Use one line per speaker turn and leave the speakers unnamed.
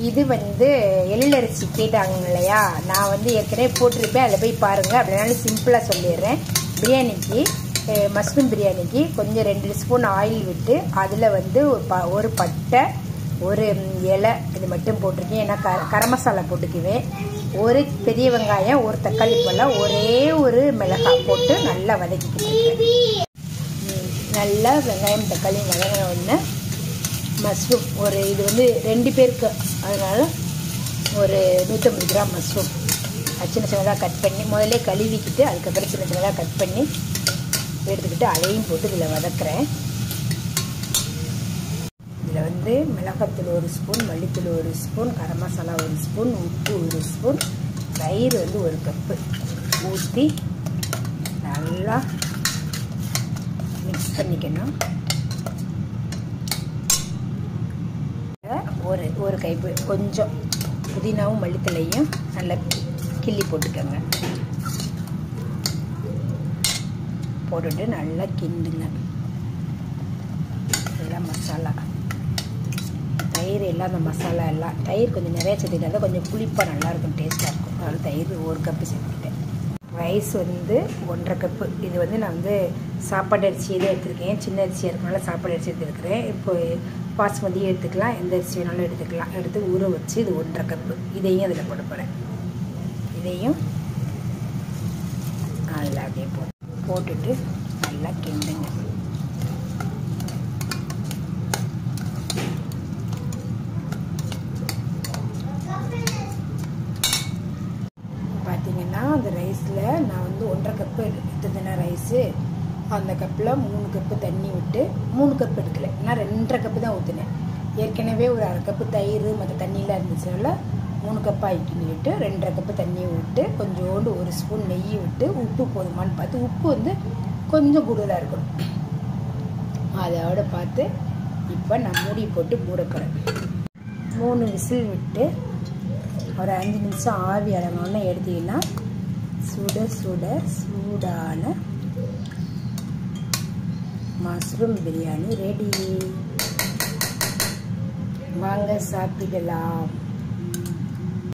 இது வந்து எழிலரிசி கேட்டாங்க இல்லையா, நான் வந்து ஏற்கனவே போட்டிருப்பேன், அதில் போய் பாருங்கள். அப்படினாலும் சிம்பிளாக சொல்லிடுறேன். பிரியாணிக்கு மஷ்ரூம் பிரியாணிக்கு கொஞ்சம் 2 ஸ்பூன் ஆயில் விட்டு அதில் வந்து ஒரு பட்டை, ஒரு இலை இது மட்டும் போட்டிருக்கேன். ஏன்னா கரம் மசாலா போட்டுக்குவேன். ஒரு பெரிய வெங்காயம், ஒரு தக்காளி பழம், ஒரே ஒரு மிளகாய் போட்டு நல்லா வதக்கிக்கிட்டு நல்லா வெங்காயம் தக்காளி வதங்கின உடனே மஷ்ரூம் இது வந்து 2 பேருக்கு, அதனால் ஒரு 150 கிராம் மஷ்ரூம் சின்ன சின்னதாக கட் பண்ணி முதல்ல கழுவிக்கிட்டு அதுக்கப்புறம் சின்ன சின்னதாக கட் பண்ணி எடுத்துக்கிட்டு அதையும் போட்டு இதில் வதக்குறேன். இதில் வந்து மிளகாத்தூள் 1 ஸ்பூன், மல்லித்தூள் 1 ஸ்பூன், கரம் மசாலா 1 ஸ்பூன், உப்பு 1 ஸ்பூன், தயிர் வந்து 1 கப்பு ஊற்றி நல்லா மிக்ஸ் பண்ணிக்கணும். ஒரு கைப்பு கொஞ்சம் புதினாவும் மல்லித்தலையும் நல்லா கிள்ளி போட்டுக்கோங்க. போட்டுட்டு நல்லா கிண்டுங்க. எல்லாம் மசாலா தயிர் எல்லாம் அந்த மசாலா எல்லாம் தயிர் கொஞ்சம் நிறைய சேர்த்துக்கிட்டா கொஞ்சம் புளிப்பாக நல்லாயிருக்கும், டேஸ்ட்டாக இருக்கும். அதனால் தயிர் 1 கப்பு சேர்த்துக்கிட்டேன். ரைஸ் வந்து 1.5 கப்பு. இது வந்து நான் வந்து சாப்பாடு அரிசி தான் எடுத்துருக்கேன். சின்ன அரிசியாக இருக்கனால சாப்பாடு அரிசி எடுத்துருக்கிறேன். இப்போ பாஸ்மதியும் எடுத்துக்கலாம், எந்த அரிசி வேணாலும் எடுத்துக்கலாம். எடுத்து ஊற வச்சு இது 1.5 கப்பு. இதையும் அதில் போட போகிறேன். இதையும் நல்லா அப்படியே போட்டுட்டு நல்லா கிண்டுங்க. பார்த்தீங்கன்னா அந்த ரைஸில் நான் வந்து 1.5 கப்பு எடுத்துதுன்னா ரைஸு, அந்த கப்பில் 3 கப்பு தண்ணி விட்டு 3 கப்பு எடுக்கலை, நான் 2.5 கப்பு தான் ஊற்றினேன். ஏற்கனவே ஒரு 1/2 கப்பு தயிர் மற்ற தண்ணியெலாம் இருந்துச்சுனால 3 கப்பு ஆக்கிட்டு 2.5 கப்பு தண்ணி விட்டு கொஞ்சோண்டு 1 ஸ்பூன் நெய் விட்டு உப்பு போதுமானு பார்த்து, உப்பு வந்து கொஞ்சம் கூடுதலாக இருக்கணும், அதோட பார்த்து இப்போ நான் மூடி போட்டு மூட போகிறேன். 3 விசில் விட்டு ஒரு 5 நிமிஷம் ஆவி அடங்கணுன்னு எடுத்திங்கன்னா சுட சுட சூடான மஷ்ரூம் பிரியாணி ரெடி. வாங்க சாப்பிடலாம்.